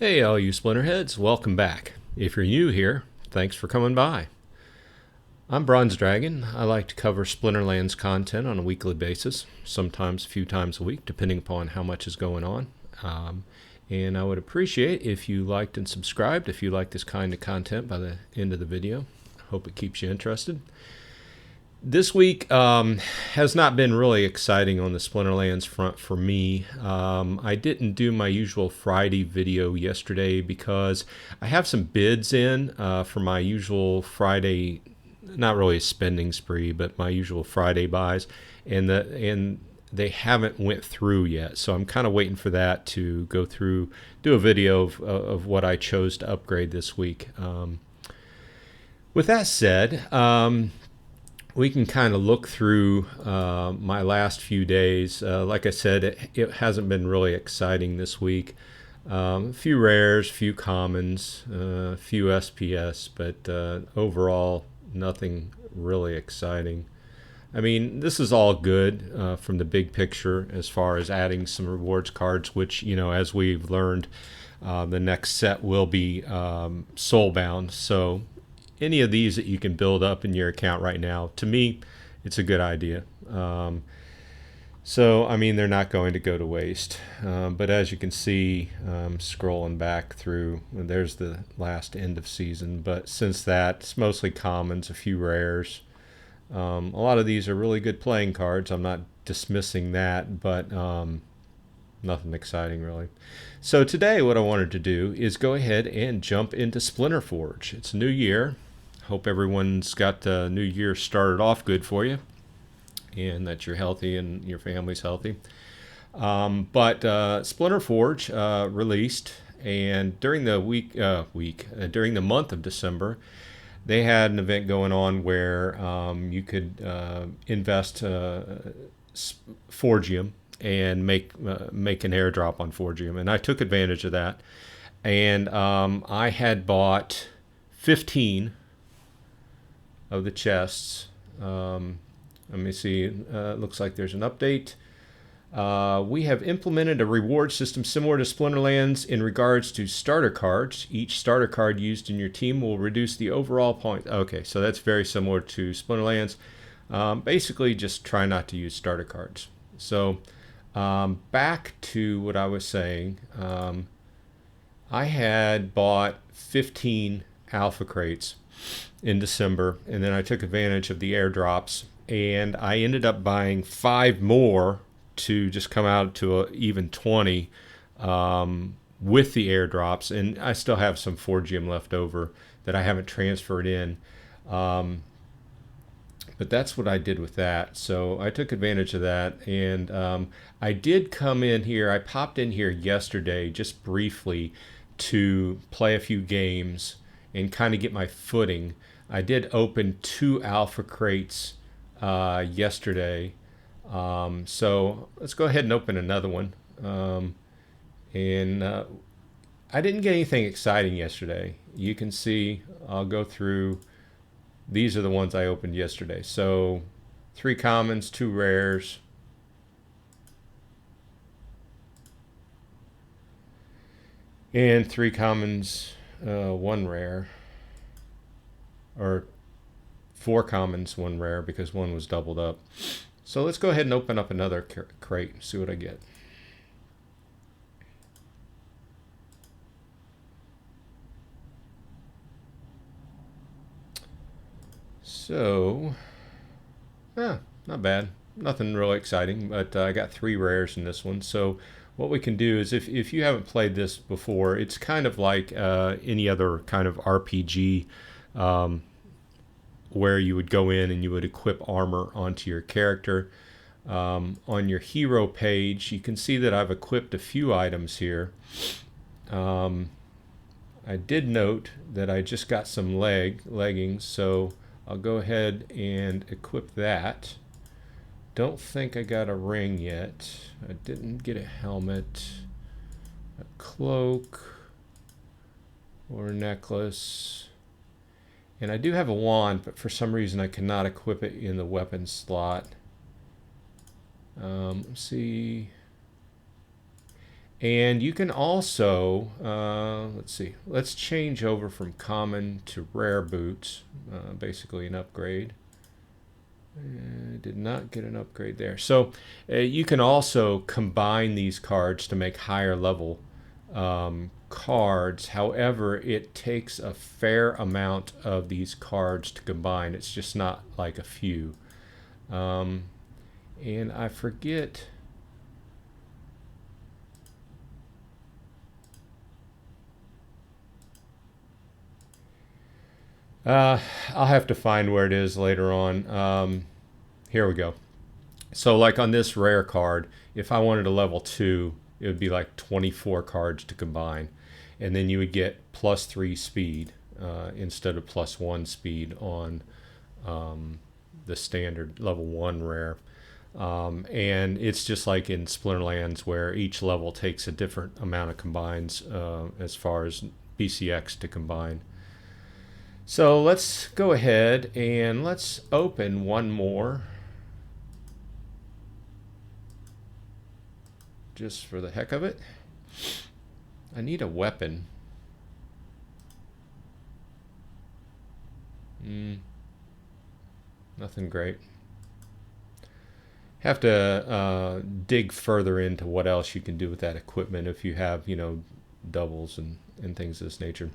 Hey, all you Splinterheads, welcome back. If you're new here, thanks for coming by. I'm Bronze Dragon. I like to cover Splinterlands content on a weekly basis, sometimes a few times a week, depending upon how much is going on. And I would appreciate if you liked and subscribed if you like this kind of content by the end of the video. Hope it keeps you interested. This week has not been really exciting on the Splinterlands front for me. I didn't do my usual Friday video yesterday because I have some bids in for my usual Friday, not really a spending spree, but my usual Friday buys, and they haven't went through yet. So I'm kind of waiting for that to go through, do a video of what I chose to upgrade this week. With that said, we can kind of look through my last few days. Like I said, it hasn't been really exciting this week. A few rares, few commons, a few SPS, but overall, nothing really exciting. I mean, this is all good from the big picture as far as adding some rewards cards, which, you know, as we've learned, the next set will be soulbound. So any of these that you can build up in your account right now, to me, it's a good idea. So, I mean, they're not going to go to waste. But as you can see, scrolling back through, there's the last end of season. But since that, it's mostly commons, a few rares. A lot of these are really good playing cards. I'm not dismissing that, but nothing exciting really. So today what I wanted to do is go ahead and jump into SplinterForge. It's a new year. Hope everyone's got the new year started off good for you and that you're healthy and your family's healthy. But SplinterForge released, and during the during the month of December, they had an event going on where you could invest Forgium and make an airdrop on Forgium, and I took advantage of that. And I had bought 15 of the chests. Let me see. It looks like there's an update. We have implemented a reward system similar to Splinterlands in regards to starter cards. Each starter card used in your team will reduce the overall point. Okay, so that's very similar to Splinterlands. Basically, just try not to use starter cards. So back to what I was saying. I had bought 15 alpha crates in December, and then I took advantage of the airdrops, and I ended up buying 5 more to just come out to a even 20 with the airdrops, and I still have some Forgium left over that I haven't transferred in. But that's what I did with that. So I took advantage of that, and I did come in here. I popped in here yesterday just briefly to play a few games and kind of get my footing. I did open 2 alpha crates yesterday. So let's go ahead and open another one. And I didn't get anything exciting yesterday. You can see, I'll go through. These are the ones I opened yesterday. So 3 commons, 2 rares. And 3 commons, 1 rare. Or 4 commons, 1 rare, because 1 was doubled up. So let's go ahead and open up another crate and see what I get. So, not bad. Nothing really exciting, but I got 3 rares in this one. So what we can do is, if you haven't played this before, it's kind of like any other kind of RPG where you would go in and you would equip armor onto your character. On your hero page, you can see that I've equipped a few items here. I did note that I just got some leggings, so I'll go ahead and equip that. Don't think I got a ring yet. I didn't get a helmet, a cloak, or a necklace. And I do have a wand, but for some reason I cannot equip it in the weapon slot. Let's see. And you can also, let's see, let's change over from common to rare boots, basically an upgrade. Did not get an upgrade there. So you can also combine these cards to make higher level cards. However, it takes a fair amount of these cards to combine. It's just not like a few. And I forget. I'll have to find where it is later on. Here we go. So like on this rare card, if I wanted a level 2, it would be like 24 cards to combine. And then you would get +3 speed instead of +1 speed on the standard level 1 rare. And it's just like in Splinterlands where each level takes a different amount of combines as far as BCX to combine. So let's go ahead and let's open one more just for the heck of it. I need a weapon. Nothing great. Have to dig further into what else you can do with that equipment if you have, you know, doubles and things of this nature.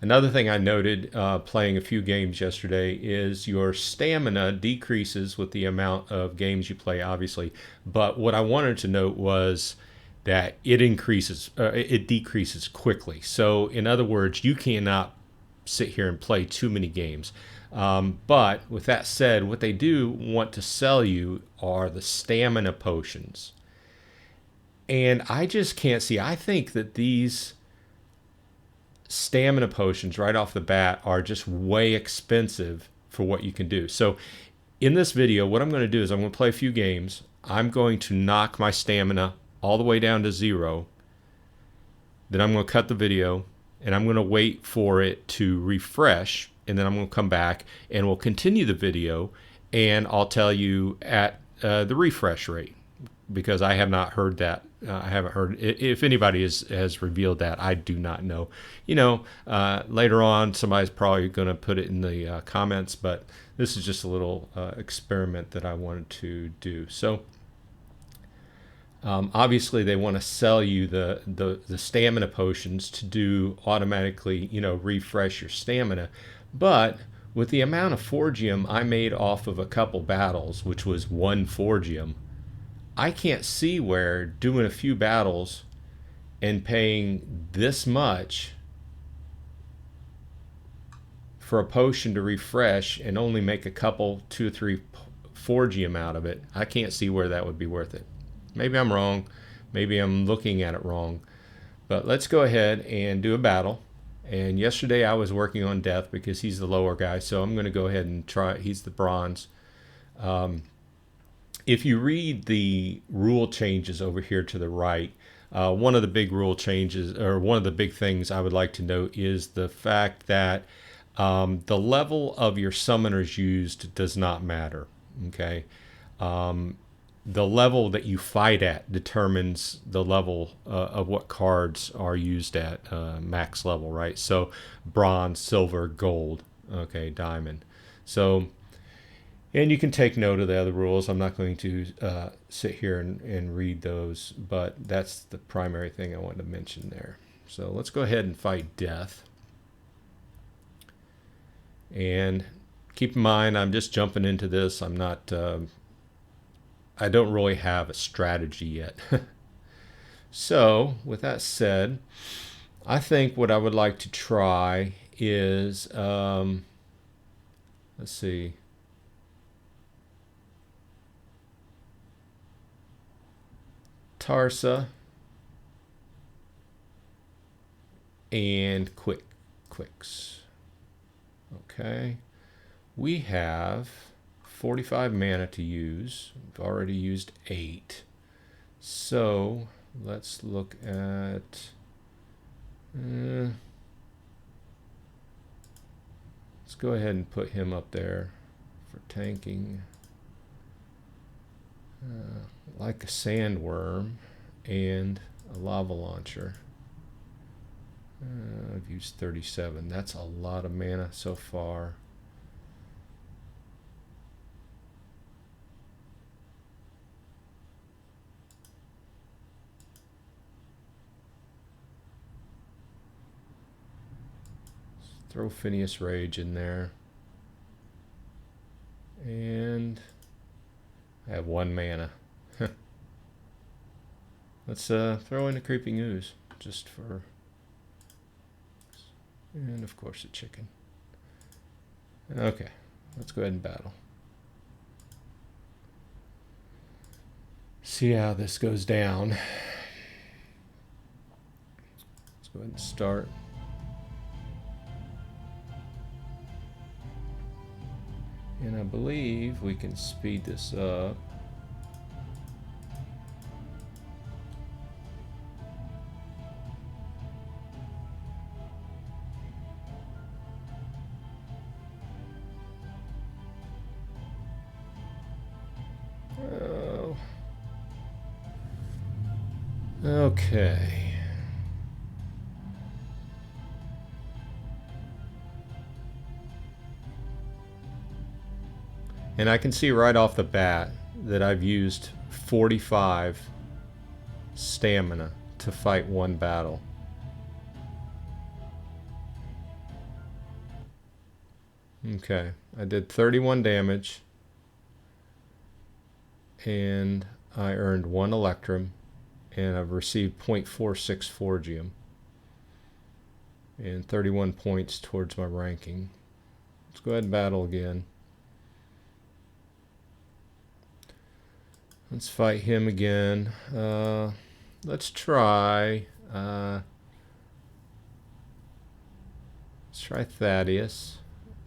Another thing I noted playing a few games yesterday is your stamina decreases with the amount of games you play, obviously. But what I wanted to note was that it decreases quickly. So in other words, you cannot sit here and play too many games. But with that said, what they do want to sell you are the stamina potions. And I just can't see. I think that these stamina potions right off the bat are just way expensive for what you can do. So in this video, what I'm going to do is I'm going to play a few games. I'm going to knock my stamina all the way down to 0. Then I'm going to cut the video and I'm going to wait for it to refresh. And then I'm going to come back and we'll continue the video and I'll tell you at the refresh rate, because I have not heard that. I haven't heard if anybody has revealed that. I do not know. You know, later on somebody's probably going to put it in the comments, but this is just a little experiment that I wanted to do. So obviously they want to sell you the stamina potions to do automatically, you know, refresh your stamina. But with the amount of Forgium I made off of a couple battles, which was 1 Forgium, I can't see where doing a few battles and paying this much for a potion to refresh and only make a couple, 2 or 3 Forgium out of it. I can't see where that would be worth it. Maybe I'm wrong. Maybe I'm looking at it wrong. But let's go ahead and do a battle. And yesterday I was working on Death because he's the lower guy. So I'm going to go ahead and try. He's the bronze. If you read the rule changes over here to the right, one of the big rule changes, or one of the big things I would like to note, is the fact that the level of your summoners used does not matter. Okay, the level that you fight at determines the level of what cards are used at max level, right? So bronze, silver, gold, okay, diamond. So, and you can take note of the other rules. I'm not going to sit here and read those, but that's the primary thing I wanted to mention there. So let's go ahead and fight Death. And keep in mind, I'm just jumping into this. I'm not, I don't really have a strategy yet. So with that said, I think what I would like to try is, let's see. Tarsa and Quicks. Okay, we have 45 mana to use. We've already used 8. So let's look at let's go ahead and put him up there for tanking. Like a sandworm, and a lava launcher. I've used 37. That's a lot of mana so far. Throw Phineas Rage in there. And I have 1 mana. Let's throw in a Creeping Ooze just for... And of course a chicken. Okay, let's go ahead and battle. See how this goes down. Let's go ahead and start. And I believe we can speed this up. Oh. Okay. And I can see right off the bat that I've used 45 stamina to fight 1 battle. Okay, I did 31 damage and I earned 1 Electrum and I've received 0.46 Forgium and 31 points towards my ranking. Let's go ahead and battle again. Let's fight him again. Let's try Thaddeus.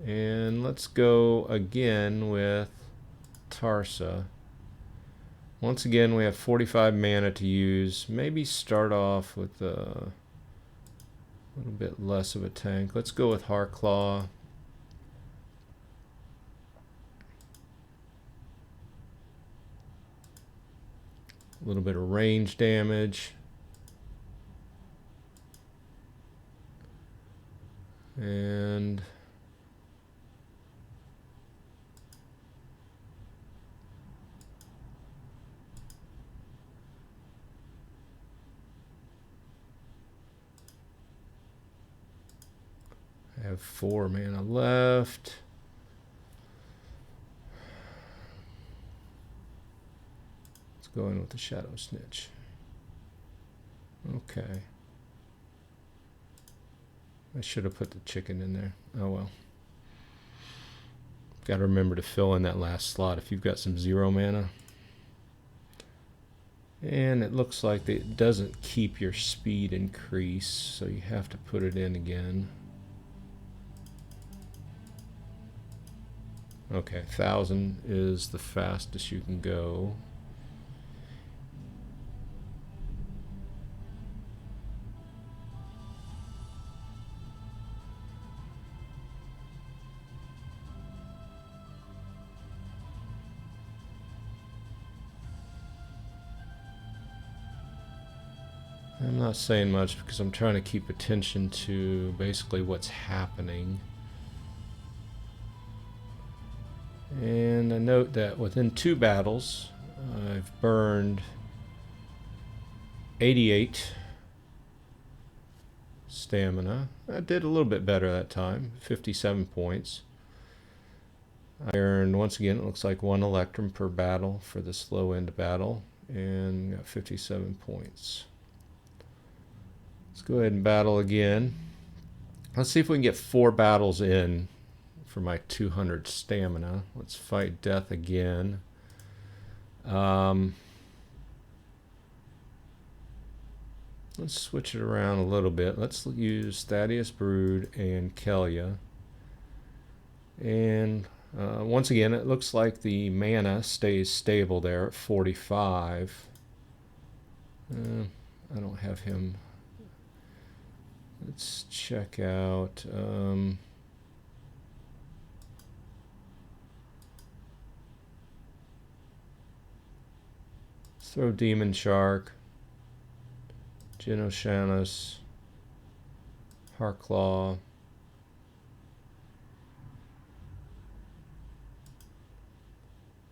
And let's go again with Tarsa. Once again, we have 45 mana to use. Maybe start off with a little bit less of a tank. Let's go with Harclaw. A little bit of range damage. And I have 4 mana left. Go in with the Shadow Snitch. Okay. I should have put the chicken in there. Oh well. Got to remember to fill in that last slot if you've got some 0 mana. And it looks like it doesn't keep your speed increase, so you have to put it in again. Okay, 1,000 is the fastest you can go. I'm not saying much because I'm trying to keep attention to basically what's happening. And I note that within 2 battles, I've burned 88 stamina. I did a little bit better that time, 57 points. I earned, once again, it looks like 1 Electrum per battle for the slow end battle, and got 57 points. Let's go ahead and battle again. Let's see if we can get 4 battles in for my 200 stamina. Let's fight death again. Let's switch it around a little bit. Let's use Thaddeus Brood and Kelia. And once again, it looks like the mana stays stable there at 45. I don't have him. Let's check out let's throw Demon Shark. Genoshanus, Harklaw,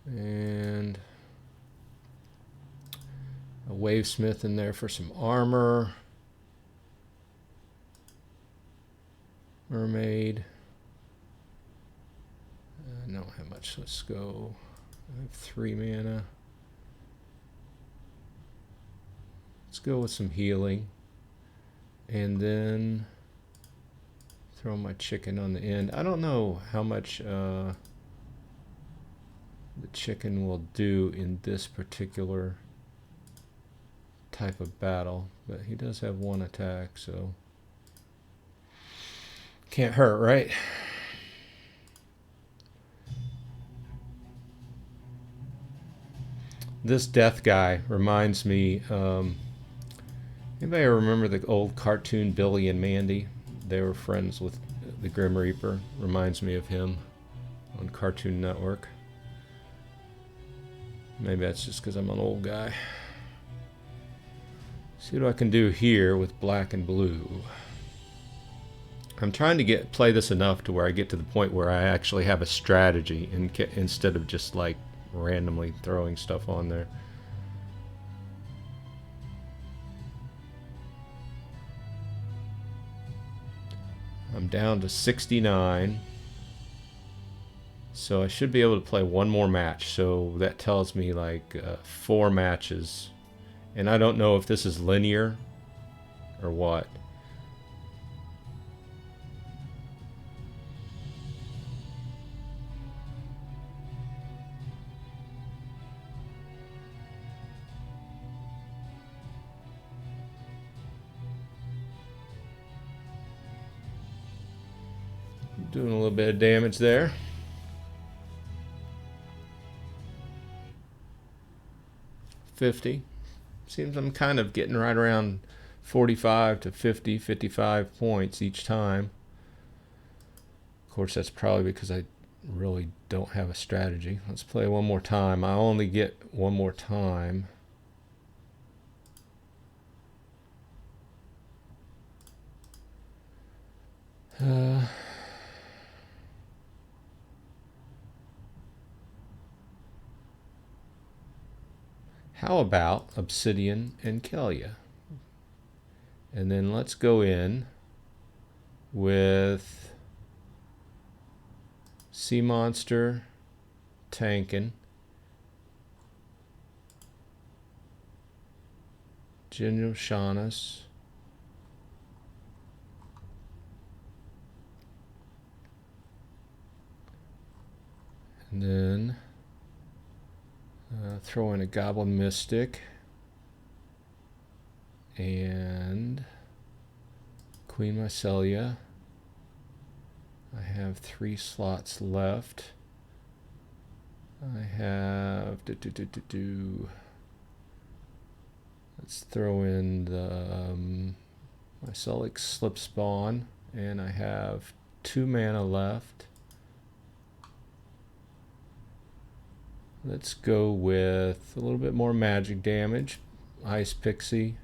and a Wavesmith in there for some armor. Mermaid. I don't have much. Let's go. I have 3 mana. Let's go with some healing. And then throw my chicken on the end. I don't know how much the chicken will do in this particular type of battle, but he does have 1 attack, so can't hurt, right? This death guy reminds me, anybody remember the old cartoon Billy and Mandy? They were friends with the Grim Reaper. Reminds me of him on Cartoon Network. Maybe that's just because I'm an old guy. See what I can do here with black and blue. I'm trying to play this enough to where I get to the point where I actually have a strategy instead of just like randomly throwing stuff on there. I'm down to 69. So I should be able to play 1 more match. So that tells me like 4 matches. And I don't know if this is linear or what. Doing a little bit of damage there. $50. Seems I'm kind of getting right around 45 to 50, 55 points each time. Of course, that's probably because I really don't have a strategy. Let's play 1 more time. I only get 1 more time. How about Obsidian and Kelia? And then let's go in with Sea Monster, Tankin, Genoshanus, and then throw in a Goblin Mystic and Queen Mycelia. I have 3 slots left. I have let's throw in the Mycelic Slip Spawn, and I have 2 mana left. Let's go with a little bit more magic damage, Ice Pixie,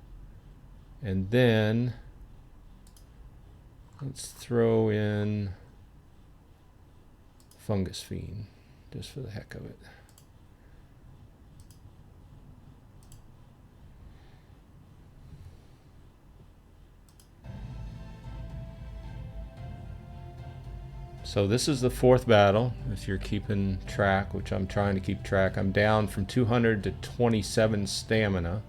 and then let's throw in Fungus Fiend, just for the heck of it. So this is the 4th battle, if you're keeping track, which I'm trying to keep track. I'm down from 200 to 27 stamina.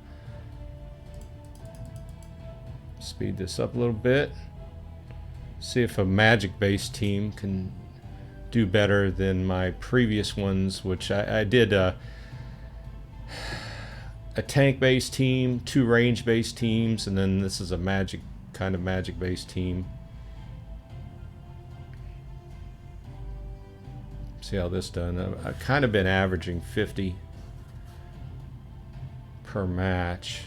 Speed this up a little bit. See if a magic-based team can do better than my previous ones, which I did a tank-based team, 2 range-based teams, and then this is a kind of magic-based team. See how this done. I've kind of been averaging 50 per match.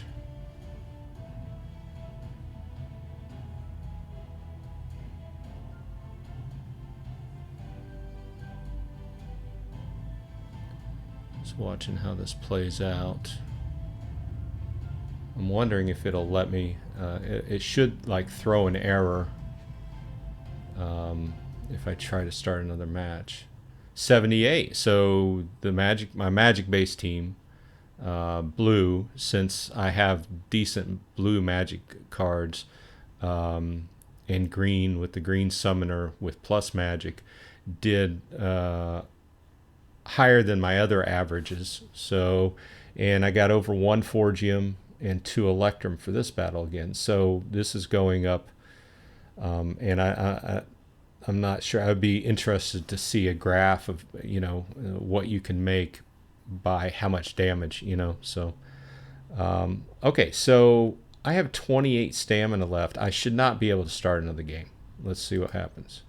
Just watching how this plays out. I'm wondering if it'll let me. It should like throw an error if I try to start another match. 78. So my magic base team, blue, since I have decent blue magic cards, and green with the green summoner with plus magic, did higher than my other averages. So, and I got over 1 Forgium and 2 Electrum for this battle again. So this is going up, and I'm not sure. I'd be interested to see a graph of what you can make by how much damage. So okay, so I have 28 stamina left. I should not be able to start another game. Let's see what happens.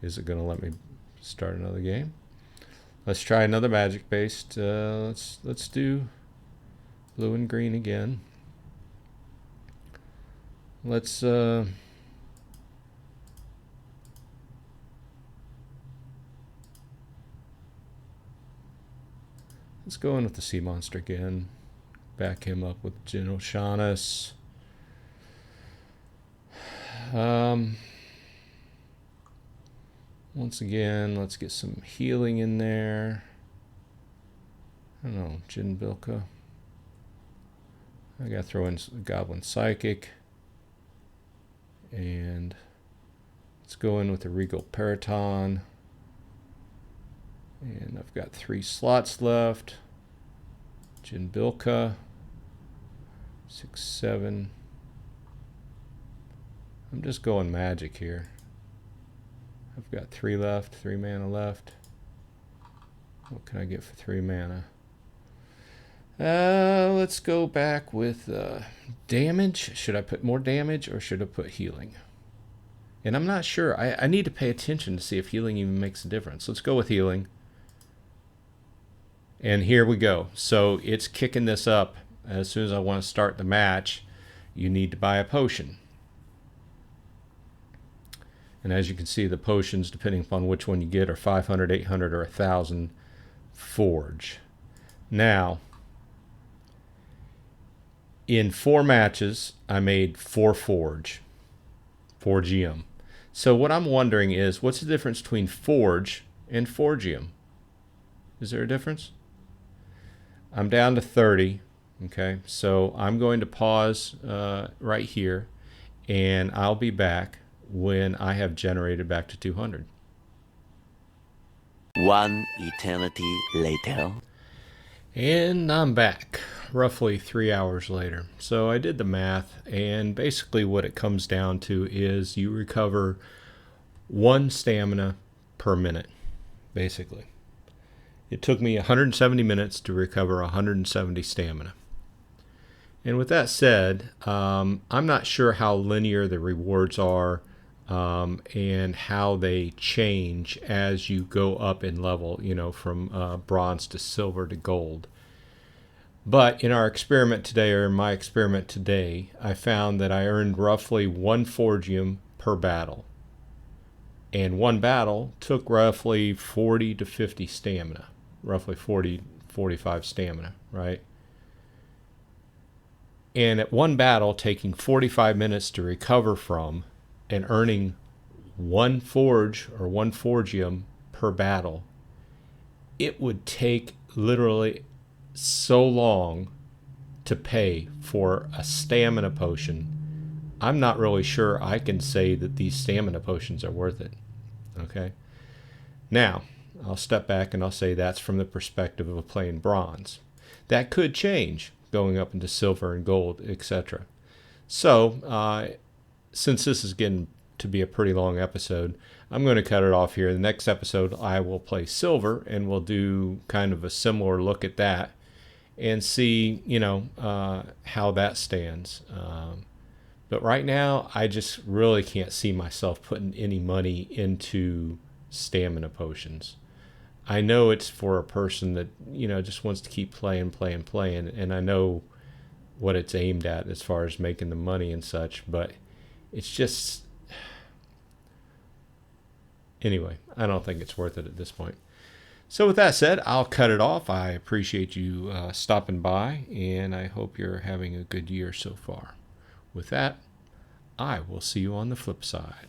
Is it going to let me start another game? Let's try another magic based. Let's do blue and green again. Let's go in with the sea monster again. Back him up with General Shaunus. Once again, let's get some healing in there. I don't know, Jin Bilka. I gotta throw in Goblin Psychic. And let's go in with the Regal Periton. And I've got 3 slots left. Jin Bilka. 6, 7. I'm just going magic here. I've got 3 left, 3 mana left. What can I get for 3 mana? Let's go back with damage. Should I put more damage or should I put healing? And I'm not sure. I need to pay attention to see if healing even makes a difference. Let's go with healing. And here we go. So it's kicking this up. As soon as I want to start the match, you need to buy a potion. And as you can see, the potions, depending upon which one you get, are 500, 800, or 1,000 Forge. Now, in 4 matches, I made 4 Forgium. So what I'm wondering is, what's the difference between Forge and Forgium? Is there a difference? I'm down to 30. Okay, so I'm going to pause right here, and I'll be back when I have generated back to 200. 1 eternity later. And I'm back, roughly 3 hours later. So I did the math, and basically what it comes down to is you recover 1 stamina per minute, basically. It took me 170 minutes to recover 170 stamina. And with that said, I'm not sure how linear the rewards are and how they change as you go up in level, from bronze to silver to gold. But in our experiment today, or in my experiment today, I found that I earned roughly 1 Forgium per battle. And 1 battle took roughly 40 to 50 stamina, roughly 40, 45 stamina, right? And at 1 battle, taking 45 minutes to recover from and earning 1 Forge or 1 Forgium per battle, it would take literally so long to pay for a stamina potion. I'm not really sure I can say that these stamina potions are worth it. Okay? Now, I'll step back and I'll say that's from the perspective of playing bronze. That could change going up into silver and gold, etc. So, since this is getting to be a pretty long episode, I'm going to cut it off here. The next episode, I will play silver, and we'll do kind of a similar look at that and see, how that stands. But right now, I just really can't see myself putting any money into stamina potions. I know it's for a person that, just wants to keep playing, and I know what it's aimed at as far as making the money and such, but It's just, anyway, I don't think it's worth it at this point. So with that said, I'll cut it off. I appreciate you stopping by, and I hope you're having a good year so far. With that, I will see you on the flip side.